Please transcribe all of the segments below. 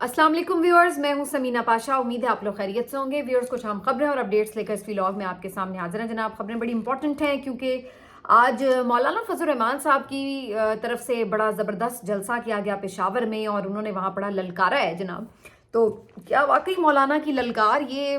अस्सलाम वालेकुम व्यूअर्स, मैं हूं समीना पाशा। उम्मीद है आप लोग खैरियत से होंगे। व्यूअर्स, कुछ अहम खबरें और अपडेट्स लेकर इस व्लॉग में आपके सामने हाजिर हैं। जनाब, खबरें बड़ी इंपॉर्टेंट हैं क्योंकि आज मौलाना फजल रहमान साहब की तरफ से बड़ा ज़बरदस्त जलसा किया गया पेशावर में और उन्होंने वहाँ बड़ा ललकारा है जनाब। तो क्या वाकई मौलाना की ललकार ये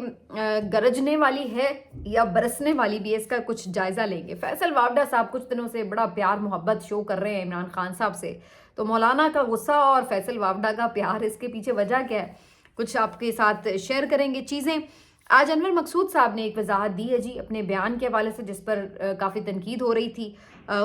गरजने वाली है या बरसने वाली भी है, इसका कुछ जायज़ा लेंगे। फैसल वावडा साहब कुछ दिनों से बड़ा प्यार मोहब्बत शो कर रहे हैं इमरान खान साहब से, तो मौलाना का गुस्सा और फैसल वावडा का प्यार, इसके पीछे वजह क्या है, कुछ आपके साथ शेयर करेंगे चीज़ें। आज अनवर मकसूद साहब ने एक वजाहत दी है जी अपने बयान के हवाले से, जिस पर काफ़ी तनकीद हो रही थी।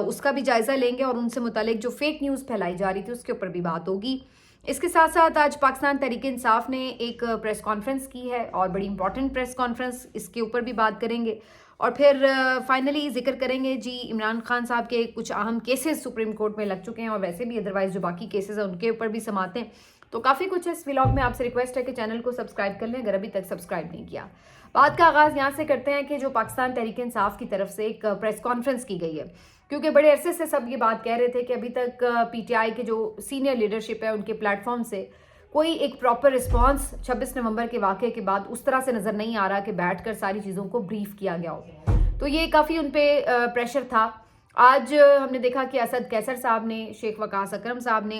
उसका भी जायज़ा लेंगे और उनसे मुतालिक जो फेक न्यूज़ फैलाई जा रही थी उसके ऊपर भी बात होगी। इसके साथ साथ आज पाकिस्तान तहरीक इंसाफ ने एक प्रेस कॉन्फ्रेंस की है और बड़ी इंपॉर्टेंट प्रेस कॉन्फ्रेंस, इसके ऊपर भी बात करेंगे। और फिर फाइनली जिक्र करेंगे जी इमरान खान साहब के कुछ अहम केसेस सुप्रीम कोर्ट में लग चुके हैं और वैसे भी अदरवाइज जो बाकी केसेस हैं उनके ऊपर भी समाते हैं। तो काफ़ी कुछ है इस व्लॉग में। आपसे रिक्वेस्ट है कि चैनल को सब्सक्राइब कर लें अगर अभी तक सब्सक्राइब नहीं किया। बात का आगाज़ यहाँ से करते हैं कि जो पाकिस्तान तहरीक इंसाफ की तरफ से एक प्रेस कॉन्फ्रेंस की गई है, क्योंकि बड़े अरसे से सब ये बात कह रहे थे कि अभी तक पीटीआई के जो सीनियर लीडरशिप है उनके प्लेटफॉर्म से कोई एक प्रॉपर रिस्पांस 26 नवंबर के वाक़े के बाद उस तरह से नज़र नहीं आ रहा कि बैठकर सारी चीज़ों को ब्रीफ किया गया हो। तो ये काफ़ी उन पे प्रेशर था। आज हमने देखा कि असद कैसर साहब ने, शेख वकास अकरम साहब ने,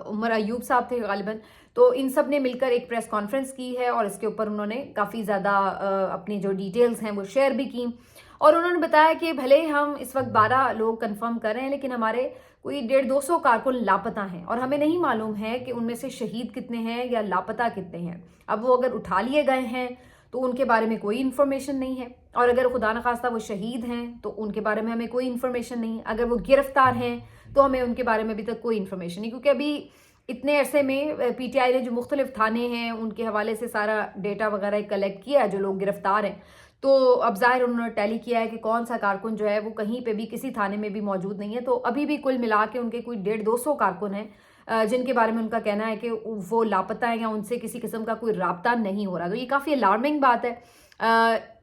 उमर अयूब साहब थे गालिबन, तो इन सब ने मिलकर एक प्रेस कॉन्फ्रेंस की है और इसके ऊपर उन्होंने काफ़ी ज़्यादा अपनी जो डिटेल्स हैं वो शेयर भी की। और उन्होंने बताया कि भले हम इस वक्त 12 लोग कंफर्म कर रहे हैं, लेकिन हमारे कोई 150-200 कारकुन लापता हैं और हमें नहीं मालूम है कि उनमें से शहीद कितने हैं या लापता कितने हैं। अब वो अगर उठा लिए गए हैं तो उनके बारे में कोई इन्फॉर्मेशन नहीं है, और अगर खुदा न खास्ता वो शहीद हैं तो उनके बारे में हमें कोई इन्फॉर्मेशन नहीं। अगर वो गिरफ्तार हैं तो हमें उनके बारे में अभी तक कोई इन्फॉर्मेशन नहीं, क्योंकि अभी इतने अरसे में पीटीआई ने जो मुख्तलिफ थाने हैं उनके हवाले से सारा डेटा वगैरह कलेक्ट किया है जो लोग गिरफ्तार हैं। तो अब ज़ाहिर उन्होंने टैली किया है कि कौन सा कारकुन जो है वो कहीं पे भी किसी थाने में भी मौजूद नहीं है। तो अभी भी कुल मिला के उनके कोई 150-200 कारकुन हैं जिनके बारे में उनका कहना है कि वो लापता है या उनसे किसी किस्म का कोई राब्ता नहीं हो रहा। तो ये काफ़ी अलार्मिंग बात है।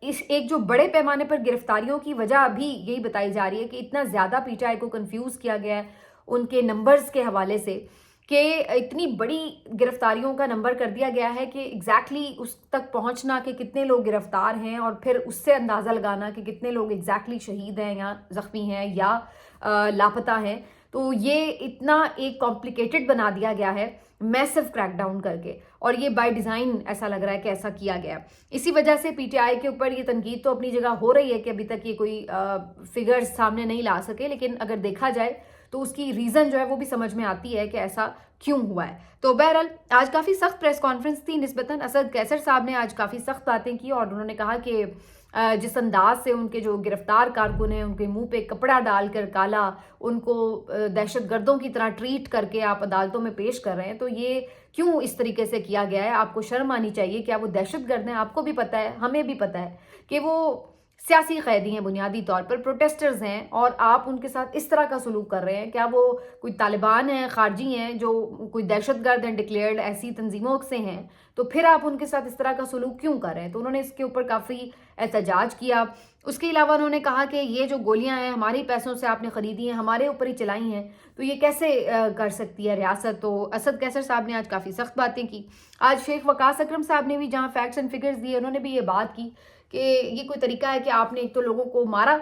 इस एक जो बड़े पैमाने पर गिरफ्तारियों की वजह अभी यही बताई जा रही है कि इतना ज़्यादा पीटीआई को कंफ्यूज किया गया है उनके नंबर्स के हवाले से कि इतनी बड़ी गिरफ्तारियों का नंबर कर दिया गया है कि एग्जैक्टली उस तक पहुंचना कि कितने लोग गिरफ्तार हैं और फिर उससे अंदाज़ा लगाना कि कितने लोग एग्जैक्टली शहीद हैं या ज़ख्मी हैं या लापता हैं। तो ये इतना एक कॉम्प्लिकेटेड बना दिया गया है मैसिव क्रैकडाउन करके, और ये बाय डिज़ाइन ऐसा लग रहा है कि ऐसा किया गया। इसी वजह से पीटीआई के ऊपर ये तनकीद तो अपनी जगह हो रही है कि अभी तक ये कोई फिगर्स सामने नहीं ला सके, लेकिन अगर देखा जाए तो उसकी रीज़न जो है वो भी समझ में आती है कि ऐसा क्यों हुआ है। तो बहरहाल आज काफ़ी सख्त प्रेस कॉन्फ्रेंस थी निस्बतन। असद कैसर साहब ने आज काफ़ी सख्त बातें की और उन्होंने कहा कि जिस अंदाज से उनके जो गिरफ्तार कारकुन हैं उनके मुंह पे कपड़ा डालकर काला, उनको दहशत गर्दों की तरह ट्रीट करके आप अदालतों में पेश कर रहे हैं, तो ये क्यों इस तरीके से किया गया है? आपको शर्म आनी चाहिए। क्या वो दहशत गर्द हैं? आपको भी पता है, हमें भी पता है कि वो सियासी कैदी हैं, बुनियादी तौर पर प्रोटेस्टर्स हैं, और आप उनके साथ इस तरह का सलूक कर रहे हैं। क्या वो कोई तालिबान हैं, खारजी हैं, जो कोई दहशतगर्द हैं, डिक्लेयर्ड ऐसी तंजीमों से हैं? तो फिर आप उनके साथ इस तरह का सलूक क्यों कर रहे हैं? तो उन्होंने इसके ऊपर काफ़ी एहतजाज किया। उसके अलावा उन्होंने कहा कि ये जो गोलियां हैं हमारे पैसों से आपने ख़रीदी हैं, हमारे ऊपर ही चलाई हैं, तो ये कैसे कर सकती है रियासत? तो असद कैसर साहब ने आज काफ़ी सख्त बातें की। आज शेख वकास अकरम साहब ने भी जहाँ फैक्ट्स एंड फिगर्स दिए, उन्होंने भी ये बात की कि ये कोई तरीका है कि आपने एक तो लोगों को मारा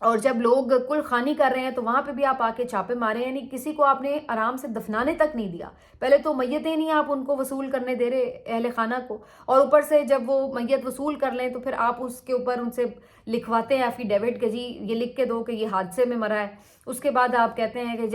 और जब लोग कुल खानी कर रहे हैं तो वहाँ पे भी आप आके छापे मारे, यानी किसी को आपने आराम से दफनाने तक नहीं दिया। पहले तो मैयतें नहीं आप उनको वसूल करने दे रहे अहले खाना को, और ऊपर से जब वो मैयत वसूल कर लें तो फिर आप उसके ऊपर उनसे लिखवाते हैं एफिडेविट कि जी ये लिख के दो कि ये हादसे में मरा है। उसके बाद आप कहते हैं कि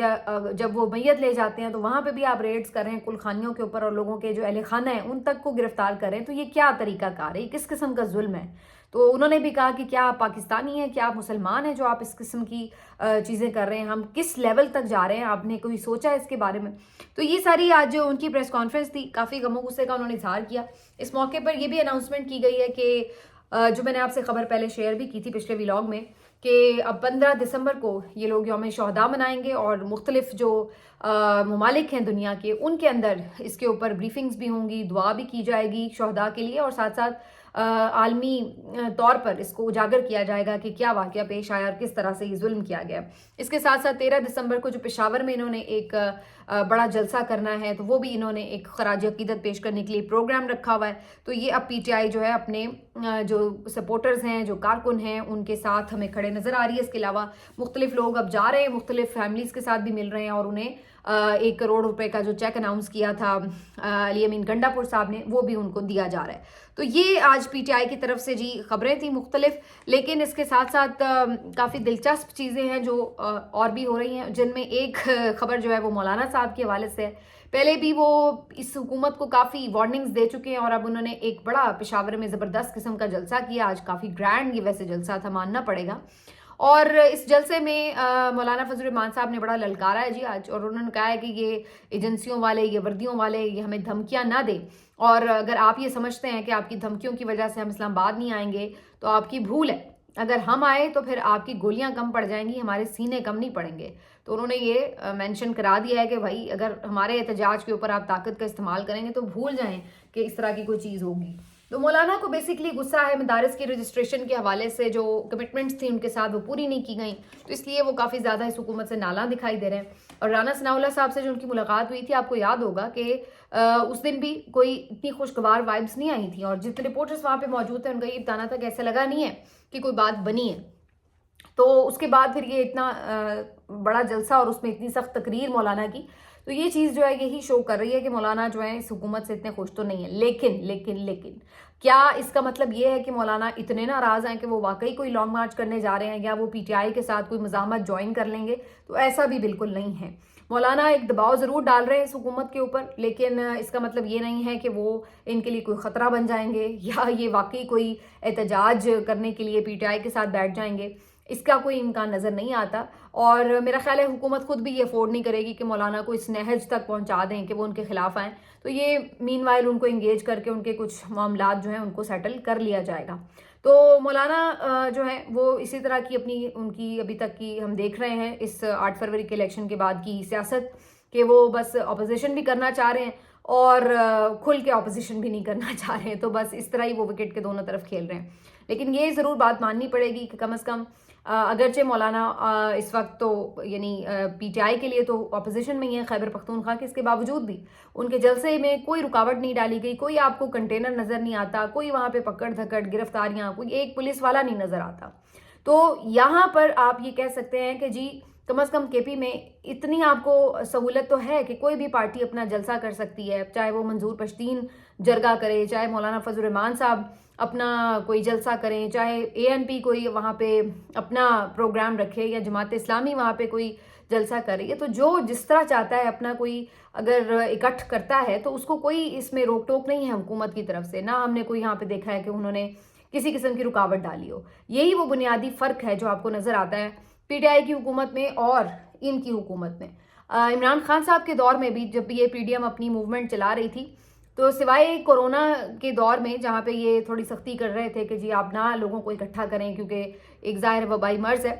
जब वो मैयत ले जाते हैं तो वहाँ पर भी आप रेड्स कर रहे हैं कुल खानियों के ऊपर और लोगों के जो अहले खाना है उन तक को गिरफ्तार करें। तो ये क्या तरीका कार है? किस किस्म का जुल्म है? तो उन्होंने भी कहा कि क्या आप पाकिस्तानी हैं, क्या आप मुसलमान हैं जो आप इस किस्म की चीज़ें कर रहे हैं? हम किस लेवल तक जा रहे हैं? आपने कोई सोचा है इसके बारे में? तो ये सारी आज जो उनकी प्रेस कॉन्फ्रेंस थी, काफ़ी गमो गुस्से का उन्होंने इजहार किया। इस मौके पर यह भी अनाउंसमेंट की गई है कि जो मैंने आपसे खबर पहले शेयर भी की थी पिछले व्लॉग में, कि अब 15 दिसंबर को ये लोग यौम शहदा मनाएंगे और मुख्तलिफ जो ममालिक हैं दुनिया के, उनके अंदर इसके ऊपर ब्रीफिंग्स भी होंगी, दुआ भी की जाएगी शहदा के लिए, और साथ साथ आलमी तौर पर इसको उजागर किया जाएगा कि क्या वाक़या पेश आया और किस तरह से ये जुल्म किया गया। इसके साथ साथ 13 दिसंबर को जो पेशावर में इन्होंने एक बड़ा जलसा करना है, तो वो भी इन्होंने एक खराज अकीदत पेश करने के लिए प्रोग्राम रखा हुआ है। तो ये अब पीटीआई जो है अपने जो सपोर्टर्स हैं, जो कारकुन हैं, उनके साथ हमें खड़े नज़र आ रही है। इसके अलावा मुख्तलिफ लोग अब जा रहे हैं, मुख्तलिफ फैमिलीज़ के साथ भी मिल रहे हैं और उन्हें 1 करोड़ रुपए का जो चेक अनाउंस किया था अली अमीन गंडापुर साहब ने, वो भी उनको दिया जा रहा है। तो ये आज पीटीआई की तरफ से जी खबरें थी मुख्तलिफ, लेकिन इसके साथ साथ काफ़ी दिलचस्प चीज़ें हैं जो और भी हो रही हैं, जिनमें एक खबर जो है वो मौलाना साहब के हवाले से है। पहले भी वो इस हुकूमत को काफ़ी वार्निंग्स दे चुके हैं और अब उन्होंने एक बड़ा पेशावर में ज़बरदस्त किस्म का जलसा किया। आज काफ़ी ग्रैंड ये वैसे जलसा था, मानना पड़ेगा। और इस जलसे में मौलाना फजल रहमान साहब ने बड़ा ललकारा है जी आज, और उन्होंने कहा है कि ये एजेंसियों वाले, ये वर्दियों वाले, ये हमें धमकियां ना दें, और अगर आप ये समझते हैं कि आपकी धमकियों की वजह से हम इस्लामाबाद नहीं आएंगे तो आपकी भूल है। अगर हम आए तो फिर आपकी गोलियां कम पड़ जाएंगी, हमारे सीने कम नहीं पड़ेंगे। तो उन्होंने ये मेंशन करा दिया है कि भाई अगर हमारे एहतजाज के ऊपर आप ताकत का इस्तेमाल करेंगे तो भूल जाएं कि इस तरह की कोई चीज़ होगी। तो मौलाना को बेसिकली गुस्सा है मदारिस की रजिस्ट्रेशन के हवाले से, जो कमिटमेंट्स थी उनके साथ वो पूरी नहीं की गई, तो इसलिए वो काफ़ी ज़्यादा इस हुकूमत से नाला दिखाई दे रहे हैं। और राना सनाउल्लाह साहब से जो उनकी मुलाकात हुई थी, आपको याद होगा कि उस दिन भी कोई इतनी खुशगवार वाइब्स नहीं आई थी, और जितने रिपोर्टर्स वहाँ पे मौजूद थे उनका ये बताना था कि ऐसा लगा नहीं है कि कोई बात बनी है। तो उसके बाद फिर ये इतना बड़ा जलसा और उसमें इतनी सख्त तकरीर मौलाना की, तो ये चीज़ जो है यही शो कर रही है कि मौलाना जो है इस हुकूमत से इतने खुश तो नहीं है। लेकिन क्या इसका मतलब ये है कि मौलाना इतने नाराज़ हैं कि वो वाकई कोई लॉन्ग मार्च करने जा रहे हैं या वो पीटीआई के साथ कोई मज़ाहमत ज्वाइन कर लेंगे? तो ऐसा भी बिल्कुल नहीं है। मौलाना एक दबाव ज़रूर डाल रहे हैं इस हुकूमत के ऊपर, लेकिन इसका मतलब ये नहीं है कि वो इनके लिए कोई ख़तरा बन जाएंगे या ये वाकई कोई एहतजाज करने के लिए पीटीआई के साथ बैठ जाएंगे। इसका कोई इम्कान नज़र नहीं आता, और मेरा ख्याल है हुकूमत खुद भी ये अफोर्ड नहीं करेगी कि मौलाना को इस नहज तक पहुंचा दें कि वो उनके खिलाफ आएँ। तो ये मीनवाइल उनको इंगेज करके उनके कुछ मामलात जो हैं उनको सेटल कर लिया जाएगा। तो मौलाना जो है वो इसी तरह की अपनी उनकी अभी तक की हम देख रहे हैं इस 8 फरवरी के इलेक्शन के बाद की सियासत, कि वो बस अपोजिशन भी करना चाह रहे हैं और खुल के अपोजिशन भी नहीं करना चाह रहे हैं। तो बस इस तरह ही वो विकेट के दोनों तरफ खेल रहे हैं। लेकिन ये ज़रूर बात माननी पड़ेगी कि कम से कम अगरचे मौलाना इस वक्त तो यानी पीटीआई के लिए तो अपोजिशन में ही है खैबर पख्तूनख्वा के, इसके बावजूद भी उनके जलसे में कोई रुकावट नहीं डाली गई, कोई आपको कंटेनर नज़र नहीं आता, कोई वहाँ पे पकड़ धकड़ गिरफ्तारियाँ, कोई एक पुलिस वाला नहीं नज़र आता। तो यहाँ पर आप ये कह सकते हैं कि जी कम से कम केपी में इतनी आपको सहूलत तो है कि कोई भी पार्टी अपना जलसा कर सकती है, चाहे वो मंजूर पश्तीन जरगा करे, चाहे मौलाना फजल रहमान साहब अपना कोई जलसा करें, चाहे एएनपी कोई वहाँ पे अपना प्रोग्राम रखे या जमात इस्लामी वहाँ पे कोई जलसा करे। तो जो जिस तरह चाहता है अपना कोई अगर इकट्ठ करता है तो उसको कोई इसमें रोक टोक नहीं है हुकूमत की तरफ से, ना हमने कोई यहाँ पे देखा है कि उन्होंने किसी किस्म की रुकावट डाली हो। यही वो बुनियादी फ़र्क है जो आपको नज़र आता है पीटीआई की हुकूमत में और इनकी हुकूमत में। इमरान खान साहब के दौर में भी जब ये पीडीएम अपनी मूवमेंट चला रही थी, तो सिवाय कोरोना के दौर में जहाँ पे ये थोड़ी सख्ती कर रहे थे कि जी आप ना लोगों को इकट्ठा करें क्योंकि एक ज़ाहिर वबाई मर्ज है,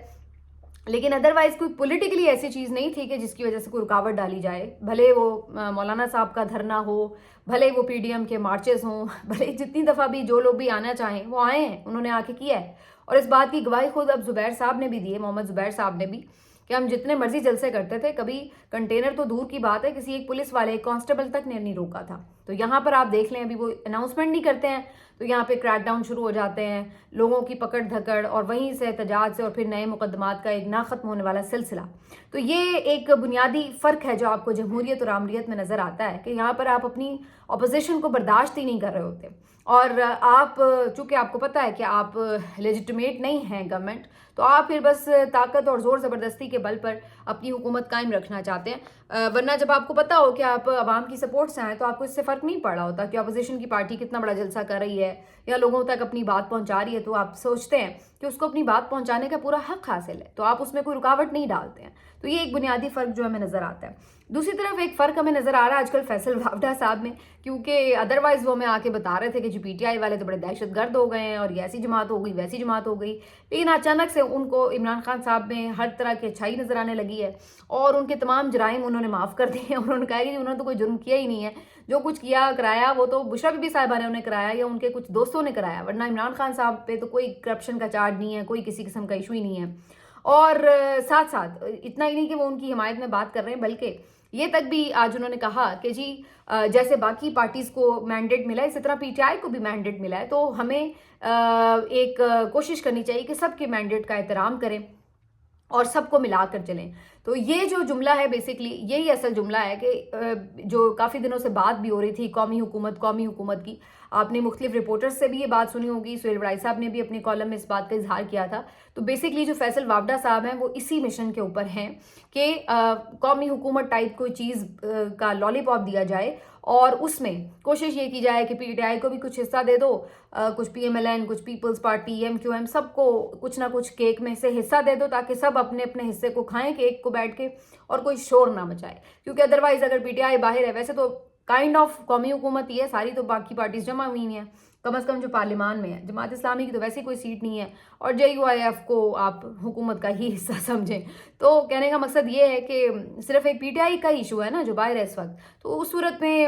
लेकिन अदरवाइज कोई पॉलिटिकली ऐसी चीज़ नहीं थी कि जिसकी वजह से कोई रुकावट डाली जाए। भले वो मौलाना साहब का धरना हो, भले वो पीडीएम के मार्चेस हों, भले जितनी दफ़ा भी जो लोग भी आना चाहें वो आए हैं, उन्होंने आके किया है। और इस बात की गवाही खुद अब ज़ुबैर साहब ने भी दी है, मोहम्मद ज़ुबैर साहब ने भी, कि हम जितने मर्जी जलसे करते थे, कभी कंटेनर तो दूर की बात है किसी एक पुलिस वाले, एक कांस्टेबल तक ने नहीं रोका था। तो यहाँ पर आप देख लें, अभी वो अनाउंसमेंट नहीं करते हैं तो यहाँ पे क्रैकडाउन शुरू हो जाते हैं, लोगों की पकड़ धकड़, और वहीं से एहतजाज से और फिर नए मुकदमात का एक ना ख़त्म होने वाला सिलसिला। तो ये एक बुनियादी फ़र्क है जो आपको जमहूरियत और आमरीत में नज़र आता है कि यहाँ पर आप अपनी अपोजिशन को बर्दाश्त ही नहीं कर रहे होते, और आप चूँकि आपको पता है कि आप लेजिटिमेट नहीं हैं गवर्नमेंट, तो आप फिर बस ताकत और ज़ोर ज़बरदस्ती के बल पर अपनी हुकूमत कायम रखना चाहते हैं। वरना जब आपको पता हो कि आप आवाम की सपोर्ट से आएँ तो आपको इससे फ़र्क नहीं पड़ रहा होता कि अपोजिशन की पार्टी कितना बड़ा जलसा कर रही है या लोगों तक अपनी बात पहुंचा रही है, तो आप सोचते हैं कि उसको अपनी बात पहुंचाने का पूरा हक हासिल है, तो आप उसमें कोई रुकावट नहीं डालते हैं। तो ये एक बुनियादी फ़र्क जो हमें नज़र आता है। दूसरी तरफ एक फ़र्क हमें नज़र आ रहा है आजकल फैसल वावडा साहब में, क्योंकि अदरवाइज़ वो हमें आके बता रहे थे कि जी पीटीआई वाले तो बड़े दहशत गर्द हो गए हैं और ये ऐसी जमात हो गई वैसी जमात हो गई, लेकिन अचानक से उनको इमरान खान साहब में हर तरह की अच्छाई नज़र आने लगी है और उनके तमाम जराइम उन्होंने माफ़ कर दिए हैं। उन्होंने कहा कि उन्होंने तो कोई जुर्म किया ही नहीं है, जो कुछ किया कराया वो तो बुशरा बीबी साहिबा ने उन्हें कराया या उनके कुछ दोस्तों ने कराया, वरना इमरान खान साहब पे तो कोई करप्शन का चार्ज नहीं है, कोई किसी किस्म का इशू ही नहीं है। और साथ साथ इतना ही नहीं कि वो उनकी हिमायत में बात कर रहे हैं, बल्कि یہ تک بھی آج انہوں نے کہا کہ جی جیسے باقی پارٹیز کو مینڈیٹ ملا ہے اسی طرح پی ٹی آئی کو بھی مینڈیٹ ملا ہے، تو ہمیں ایک کوشش کرنی چاہیے کہ سب کے مینڈیٹ کا احترام کریں اور سب کو ملا کر چلیں۔ تو یہ جو جملہ ہے بیسکلی یہی اصل جملہ ہے کہ جو کافی دنوں سے بات بھی ہو رہی تھی قومی حکومت کی، آپ نے مختلف رپورٹرز سے بھی یہ بات سنی ہوگی، سہیل وڑائی صاحب نے بھی اپنے کالم میں اس بات کا اظہار کیا تھا۔ تو بیسکلی جو فیصل وابڈہ صاحب ہیں وہ اسی مشن کے اوپر ہیں کہ قومی حکومت ٹائپ کوئی چیز کا لالی پاپ دیا جائے اور اس میں کوشش یہ کی جائے کہ پی ٹی آئی کو بھی کچھ حصہ دے دو، کچھ پی ایم ایل این، کچھ Peoples Party, M Q M, سب کو کچھ نہ کچھ کیک میں سے حصہ دے دو تاکہ سب اپنے اپنے حصے کو کھائیں کیک کو بیٹھ کے اور کوئی شور نہ مچائے، کیونکہ ادروائز اگر پی ٹی آئی باہر ہے، ویسے تو کائنڈ آف قومی حکومت ہی ہے، ساری تو باقی پارٹیز جمع ہوئی ہیں کم از کم جو پارلیمان میں ہے، جماعت اسلامی کی تو ویسے کوئی سیٹ نہیں ہے اور جے یو آئی ایف کو آپ حکومت کا ہی حصہ سمجھیں۔ تو کہنے کا مقصد یہ ہے کہ صرف ایک پی ٹی آئی کا ایشو ہے نا جو باہر ہے اس وقت، تو اس صورت میں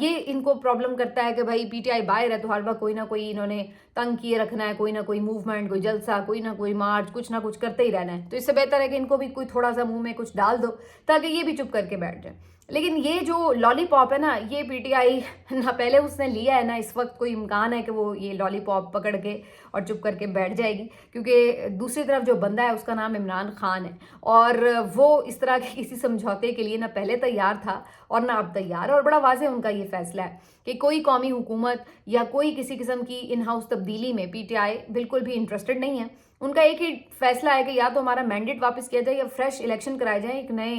یہ ان کو پرابلم کرتا ہے کہ بھائی پی ٹی آئی باہر ہے تو ہر وقت کوئی نہ کوئی انہوں نے تنگ کیے رکھنا ہے، کوئی نہ کوئی موومنٹ، کوئی جلسہ، کوئی نہ کوئی مارچ، کچھ نہ کچھ کرتے ہی رہنا ہے۔ تو اس سے بہتر ہے کہ ان کو بھی کوئی تھوڑا سا منہ میں کچھ ڈال دو تاکہ یہ بھی چپ کر کے بیٹھ جائیں۔ لیکن یہ جو لالی پاپ ہے نا، یہ پی ٹی آئی نہ پہلے اس نے لیا ہے، نہ اس وقت کوئی امکان ہے کہ وہ یہ لالی پاپ پکڑ کے اور چپ کر کے بیٹھ جائے گی، کیونکہ دوسری طرف جو بندہ ہے اس کا نام عمران خان ہے اور وہ اس طرح کے کسی سمجھوتے کے لیے نہ پہلے تیار تھا اور نہ اب تیار ہے، اور بڑا واضح ان کا یہ فیصلہ ہے کہ کوئی قومی حکومت یا کوئی کسی قسم کی ان ہاؤس تبدیلی میں پی ٹی آئی بالکل بھی انٹرسٹڈ نہیں ہے۔ ان کا ایک ہی فیصلہ ہے کہ یا تو ہمارا مینڈیٹ واپس کیا جائے یا فریش الیکشن کرائے جائیں ایک نئے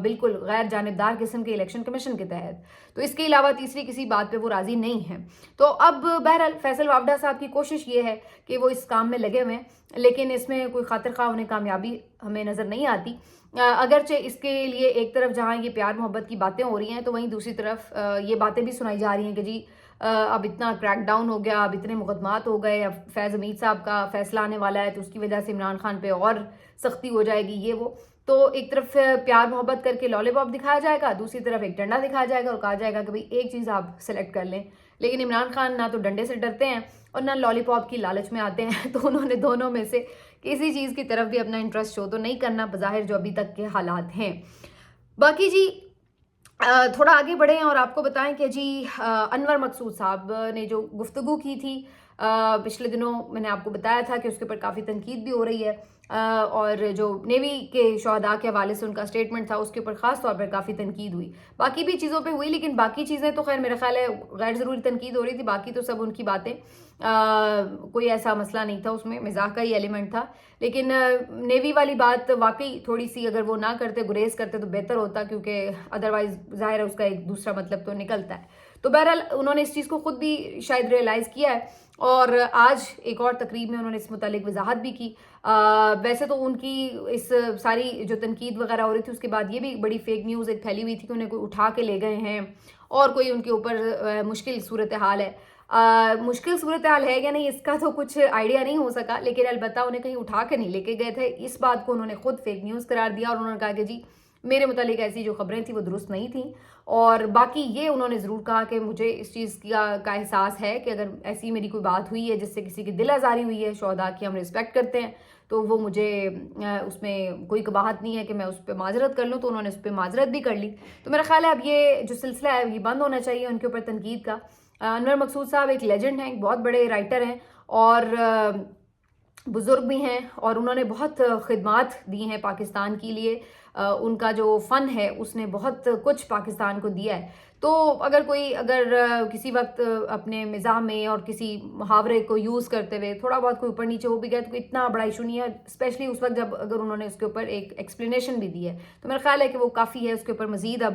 بالکل غیر جانبدار قسم کے الیکشن کمیشن کے تحت، تو اس کے علاوہ تیسری کسی بات پہ وہ راضی نہیں ہیں۔ تو اب بہرحال فیصل وابڈہ صاحب کی کوشش یہ ہے کہ وہ اس کام میں لگے ہوئے ہیں، لیکن اس میں کوئی خاطر خواہ انہیں کامیابی ہمیں نظر نہیں آتی، اگرچہ اس کے لیے ایک طرف جہاں یہ پیار محبت کی باتیں ہو رہی ہیں تو وہیں دوسری طرف یہ باتیں بھی سنائی جا رہی ہیں کہ جی اب اتنا کریک ڈاؤن ہو گیا، اب اتنے مقدمات ہو گئے، اب فیض حمید صاحب کا فیصلہ آنے والا ہے تو اس کی وجہ سے عمران خان پہ اور سختی ہو جائے گی، یہ وہ۔ تو ایک طرف پیار محبت کر کے لالی پاپ دکھایا جائے گا، دوسری طرف ایک ڈنڈا دکھایا جائے گا اور کہا جائے گا کہ بھئی ایک چیز آپ سلیکٹ کر لیں، لیکن عمران خان نہ تو ڈنڈے سے ڈرتے ہیں اور نہ لالی پاپ کی لالچ میں آتے ہیں، تو انہوں نے دونوں میں سے کسی چیز کی طرف بھی اپنا انٹرسٹ شو تو نہیں کرنا بظاہر جو ابھی تک کے حالات ہیں۔ باقی جی تھوڑا آگے بڑھیں اور آپ کو بتائیں کہ جی انور مقصود صاحب نے جو گفتگو کی تھی پچھلے دنوں، میں نے آپ کو بتایا تھا کہ اس کے اوپر کافی تنقید بھی ہو رہی ہے، اور جو نیوی کے شہداء کے حوالے سے ان کا سٹیٹمنٹ تھا اس کے اوپر خاص طور پر کافی تنقید ہوئی، باقی بھی چیزوں پہ ہوئی لیکن باقی چیزیں تو خیر میرا خیال ہے غیر ضروری تنقید ہو رہی تھی، باقی تو سب ان کی باتیں کوئی ایسا مسئلہ نہیں تھا، اس میں مزاح کا ہی ایلیمنٹ تھا، لیکن نیوی والی بات واقعی تھوڑی سی اگر وہ نہ کرتے، گریز کرتے تو بہتر ہوتا، کیونکہ ادروائز ظاہر ہے اس کا ایک دوسرا مطلب تو نکلتا ہے۔ تو بہرحال انہوں نے اس چیز کو خود بھی شاید ریئلائز کیا ہے اور آج ایک اور تقریب میں انہوں نے اس متعلق وضاحت بھی کی۔ ویسے تو ان کی اس ساری جو تنقید وغیرہ ہو رہی تھی اس کے بعد یہ بھی بڑی فیک نیوز ایک پھیلی ہوئی تھی کہ انہیں کوئی اٹھا کے لے گئے ہیں اور کوئی ان کے اوپر مشکل صورتحال ہے۔ مشکل صورتحال ہے یا نہیں اس کا تو کچھ آئیڈیا نہیں ہو سکا، لیکن البتہ انہیں کہیں اٹھا کے نہیں لے کے گئے تھے، اس بات کو انہوں نے خود فیک نیوز قرار دیا اور انہوں نے کہا کہ جی میرے متعلق ایسی جو خبریں تھیں وہ درست نہیں تھیں، اور باقی یہ انہوں نے ضرور کہا کہ مجھے اس چیز کا احساس ہے کہ اگر ایسی میری کوئی بات ہوئی ہے جس سے کسی کی دل آزاری ہوئی ہے، شہداء کی ہم رسپیکٹ کرتے ہیں، تو وہ مجھے اس میں کوئی قباحت نہیں ہے کہ میں اس پہ معذرت کر لوں، تو انہوں نے اس پہ معذرت بھی کر لی۔ تو میرا خیال ہے اب یہ جو سلسلہ ہے یہ بند ہونا چاہیے ان کے اوپر تنقید کا۔ انور مقصود صاحب ایک لیجنڈ ہیں، ایک بہت بڑے رائٹر ہیں اور بزرگ بھی ہیں، اور انہوں نے بہت خدمات دی ہیں پاکستان کے لیے، ان کا جو فن ہے اس نے بہت کچھ پاکستان کو دیا ہے۔ تو اگر کسی وقت اپنے مزاح میں اور کسی محاورے کو یوز کرتے ہوئے تھوڑا بہت کوئی اوپر نیچے ہو بھی گیا تو کوئی اتنا بڑا ایشو نہیں ہے، اسپیشلی اس وقت جب اگر انہوں نے اس کے اوپر ایک ایکسپلینیشن بھی دی ہے تو میرا خیال ہے کہ وہ کافی ہے، اس کے اوپر مزید اب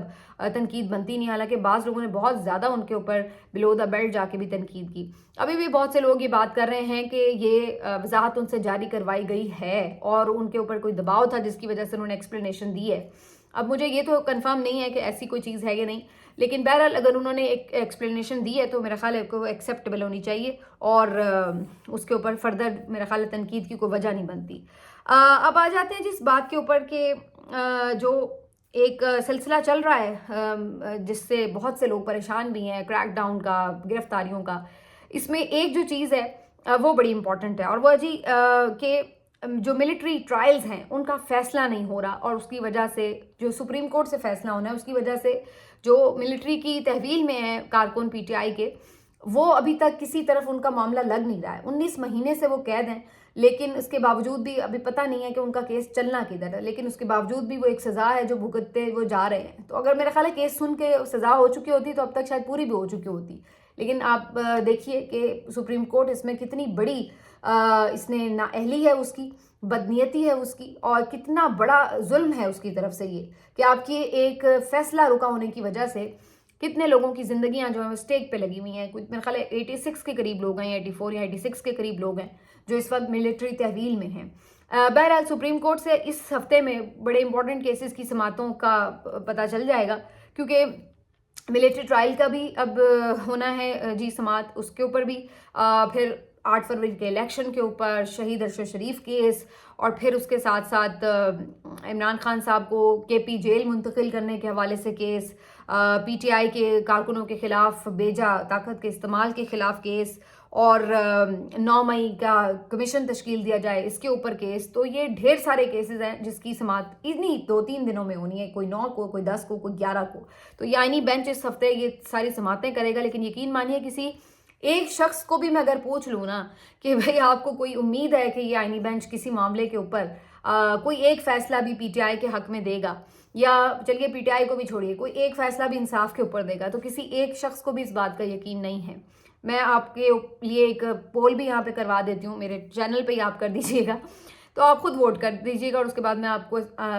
تنقید بنتی نہیں، حالانکہ بعض لوگوں نے بہت زیادہ ان کے اوپر بلو دا بیلٹ جا کے بھی تنقید کی۔ ابھی بھی بہت سے لوگ یہ بات کر رہے ہیں کہ یہ وضاحت ان سے جاری کروائی گئی ہے اور ان کے اوپر کوئی دباؤ تھا جس کی وجہ سے انہوں نے ایکسپلینیشن دی ہے۔ اب مجھے یہ تو کنفرم نہیں ہے کہ ایسی کوئی چیز ہے یا نہیں، لیکن بہرحال اگر انہوں نے ایک ایکسپلینیشن دی ہے تو میرا خیال ہے کہ وہ ایکسیپٹیبل ہونی چاہیے اور اس کے اوپر فردر میرا خیال ہے تنقید کی کوئی وجہ نہیں بنتی۔ اب آ جاتے ہیں جس بات کے اوپر کہ جو ایک سلسلہ چل رہا ہے جس سے بہت سے لوگ پریشان بھی ہیں، کریک ڈاؤن کا، گرفتاریوں کا، اس میں ایک جو چیز ہے وہ بڑی امپورٹنٹ ہے اور وہ جی کہ जो मिलिट्री ट्रायल्स हैं उनका फैसला नहीं हो रहा, और उसकी वजह से जो सुप्रीम कोर्ट से फैसला होना है उसकी वजह से जो मिलिट्री की तहवील में है कारकुन पीटीआई के, वो अभी तक किसी तरफ उनका मामला लग नहीं रहा है। 19 महीने से वो कैद हैं, लेकिन उसके बावजूद भी अभी पता नहीं है कि उनका केस चलना किधर है, लेकिन उसके बावजूद भी वो एक सज़ा है जो भुगतते वो जा रहे हैं। तो अगर मेरा ख्याल है केस सुन के सज़ा हो चुकी होती तो अब तक शायद पूरी भी हो चुकी होती, लेकिन आप देखिए कि सुप्रीम कोर्ट इसमें कितनी बड़ी इसने नाअहली है उसकी, बदनीयती है उसकी, और कितना बड़ा जुल्म है उसकी तरफ से ये कि आपकी एक फ़ैसला रुका होने की वजह से कितने लोगों की ज़िंदगियां जो है वो स्टेक पे लगी हुई हैं। कुछ मेरे ख्याल है 86 के करीब लोग हैं, 84 या 86 के करीब लोग हैं जो इस वक्त मिलिट्री तहवील में हैं। बहरहाल सुप्रीम कोर्ट से इस हफ्ते में बड़े इंपॉर्टेंट केसेस की समातों का पता चल जाएगा, क्योंकि मिलिट्री ट्रायल का भी अब होना है जी समात, उसके ऊपर भी फिर 8 फरवरी के इलेक्शन के ऊपर शहीद अरशद शरीफ केस, और फिर उसके साथ साथ इमरान खान साहब को केपी जेल मुंतकिल करने के हवाले से केस, पीटीआई के कारकुनों के खिलाफ बेजा ताकत के इस्तेमाल के खिलाफ केस, और 9 मई का कमीशन तश्कील दिया जाए इसके ऊपर केस। तो ये ढेर सारे केसेस हैं जिसकी समात इन्हीं 2-3 दिनों में होनी है, कोई 9 को, कोई 10 को, कोई 11 को। तो ये आईनी बेंच इस हफ्ते ये सारी समातें करेगा, लेकिन यकीन मानिए किसी एक शख्स को भी मैं अगर पूछ लूँ ना कि भाई आपको कोई उम्मीद है कि ये आईनी बेंच किसी मामले के ऊपर कोई एक फैसला भी पीटीआई के हक में देगा, या चलिए पीटीआई को भी छोड़िए, कोई एक फैसला भी इंसाफ के ऊपर देगा, तो किसी एक शख्स को भी इस बात का यकीन नहीं है। मैं आपके लिए एक पोल भी यहाँ पे करवा देती हूँ, मेरे चैनल पे ही आप कर दीजिएगा, तो आप खुद वोट कर दीजिएगा, और उसके बाद मैं आपको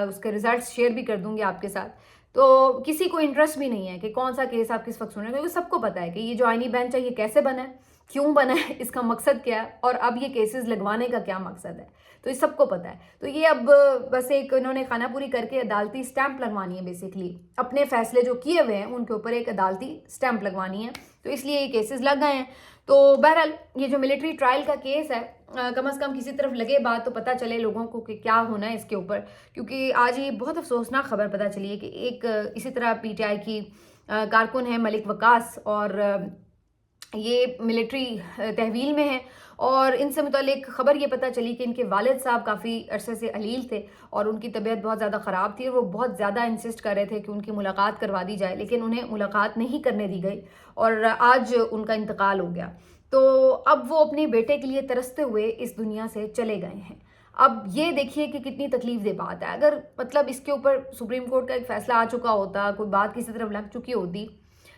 उसके रिजल्ट्स शेयर भी कर दूंगी आपके साथ। तो किसी को इंटरेस्ट भी नहीं है कि कौन सा केस आप किस वक्त सुने, क्योंकि सबको पता है कि ये जो आईनी बेंच है ये कैसे बना है, क्यों बना है, इसका मकसद क्या है, और अब ये केसेस लगवाने का क्या मकसद है, तो ये सबको पता है। तो ये अब बस एक इन्होंने खानापूरी करके अदालती स्टैंप लगवानी है, बेसिकली अपने फैसले जो किए हुए हैं उनके ऊपर एक अदालती स्टैंप लगवानी है, तो इसलिए ये केसेस लग गए हैं। तो बहरहाल ये जो मिलिट्री ट्रायल का केस है, कम से कम किसी तरफ लगे बात तो पता चले लोगों को कि क्या होना है इसके ऊपर, क्योंकि आज ये बहुत अफसोसनाक खबर पता चली है कि एक इसी तरह पीटीआई की कारकुन है मलिक वकास, और ये मिलिट्री तहवील में है, और इनसे मुतालिक ख़बर ये पता चली कि इनके वालिद साहब काफ़ी अरसे से अलील थे और उनकी तबीयत बहुत ज़्यादा ख़राब थी, और वो बहुत ज़्यादा इंसिस्ट कर रहे थे कि उनकी मुलाकात करवा दी जाए, लेकिन उन्हें मुलाकात नहीं करने दी गई, और आज उनका इंतकाल हो गया। तो अब वो अपने बेटे के लिए तरसते हुए इस दुनिया से चले गए हैं। अब ये देखिए कि कितनी तकलीफ दे बात है। अगर मतलब इसके ऊपर सुप्रीम कोर्ट का एक फ़ैसला आ चुका होता, कोई बात किसी तरफ लग चुकी होती,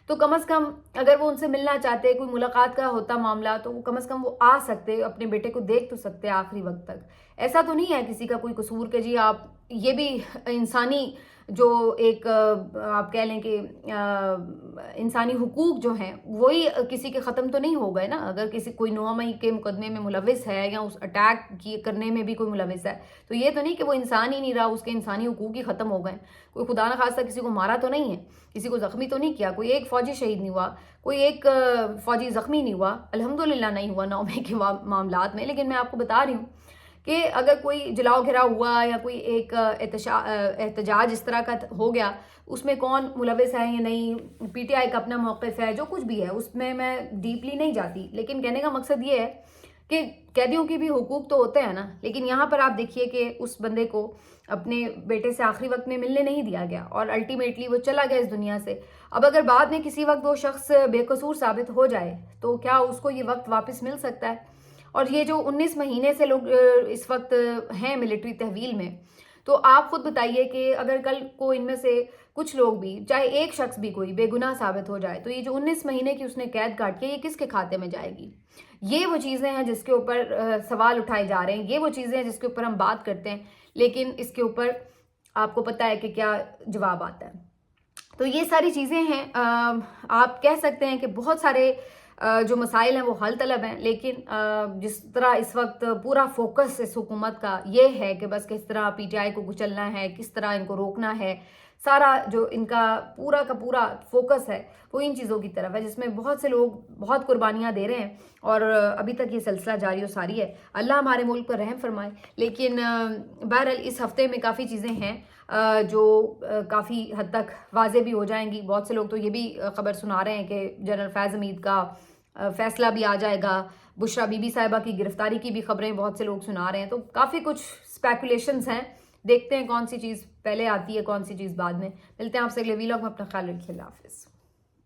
तो कम से कम अगर वो उनसे मिलना चाहते, कोई मुलाकात का होता मामला, तो वो कम से कम वो आ सकते, अपने बेटे को देख तो सकते आखिरी वक्त तक। ऐसा तो नहीं है किसी का कोई कसूर के जी आप, ये भी इंसानी जो एक आप कह लें कि इंसानी हुकूक जो हैं वही किसी के ख़त्म तो नहीं हो गए ना। अगर किसी कोई 9 मई के मुकदमे में मुलविस है या उस अटैक की करने में भी कोई मुलविस है, तो ये तो नहीं कि वो इंसान ही नहीं रहा, उसके इंसानी हुकूक ही ख़त्म हो गए। कोई खुदा न खास्ता किसी को मारा तो नहीं है, किसी को ज़ख्मी तो नहीं किया, कोई एक फ़ौजी शहीद नहीं हुआ, कोई एक फ़ौजी ज़ख्मी नहीं हुआ, अल्हम्दुलिल्लाह नहीं हुआ 9 मई के मामलात में। लेकिन मैं आपको बता रही हूँ कि अगर कोई जलाओ घिराव हुआ या कोई एक एहतजाज इस तरह का हो गया, उसमें कौन मुलविस है या नहीं, पीटीआई का अपना मौक़िफ़ है, जो कुछ भी है उसमें मैं डीपली नहीं जाती। लेकिन कहने का मकसद ये है कि कैदियों की भी हुकूक तो होते हैं ना। लेकिन यहाँ पर आप देखिए कि उस बंदे को अपने बेटे से आखिरी वक्त में मिलने नहीं दिया गया, और अल्टीमेटली वो चला गया इस दुनिया से। अब अगर बाद में किसी वक्त वो शख्स बेकसूर साबित हो जाए तो क्या उसको ये वक्त वापस मिल सकता है? और ये जो 19 महीने से लोग इस वक्त हैं मिलिट्री तहवील में, तो आप खुद बताइए कि अगर कल को इनमें से कुछ लोग भी, चाहे एक शख्स भी कोई बेगुनाह साबित हो जाए, तो ये जो 19 महीने की उसने कैद काट के ये किसके खाते में जाएगी? ये वो चीज़ें हैं जिसके ऊपर सवाल उठाए जा रहे हैं, ये वो चीज़ें हैं जिसके ऊपर हम बात करते हैं, लेकिन इसके ऊपर आपको पता है कि क्या जवाब आता है। तो ये सारी चीज़ें हैं, आप कह सकते हैं कि बहुत सारे जो मसाइल हैं वो हल तलब हैं, लेकिन जिस तरह इस वक्त पूरा फोकस इस हुकूमत का ये है कि बस किस तरह पीटीआई को कुचलना है, किस तरह इनको रोकना है, सारा जो इनका पूरा का पूरा फोकस है वो इन चीज़ों की तरफ है, जिसमें बहुत से लोग बहुत कुर्बानियाँ दे रहे हैं, और अभी तक ये सिलसिला जारी और सारी है। अल्लाह हमारे मुल्क पर रहम फरमाए। लेकिन बहरहाल इस हफ्ते में काफ़ी चीज़ें हैं जो काफ़ी हद तक वाज़े भी हो जाएंगी। बहुत से लोग तो ये भी ख़बर सुना रहे हैं कि जनरल फैज़ हमीद का فیصلہ بھی آ جائے گا. بشرا بی بی صاحبہ کی گرفتاری کی بھی خبریں بہت سے لوگ سنا رہے ہیں. تو کافی کچھ اسپیکولیشنز ہیں. دیکھتے ہیں کون سی چیز پہلے آتی ہے کون سی چیز بعد میں. ملتے ہیں آپ سے اگلے ویلاگ میں. اپنا خیال رکھیے. اللہ حافظ.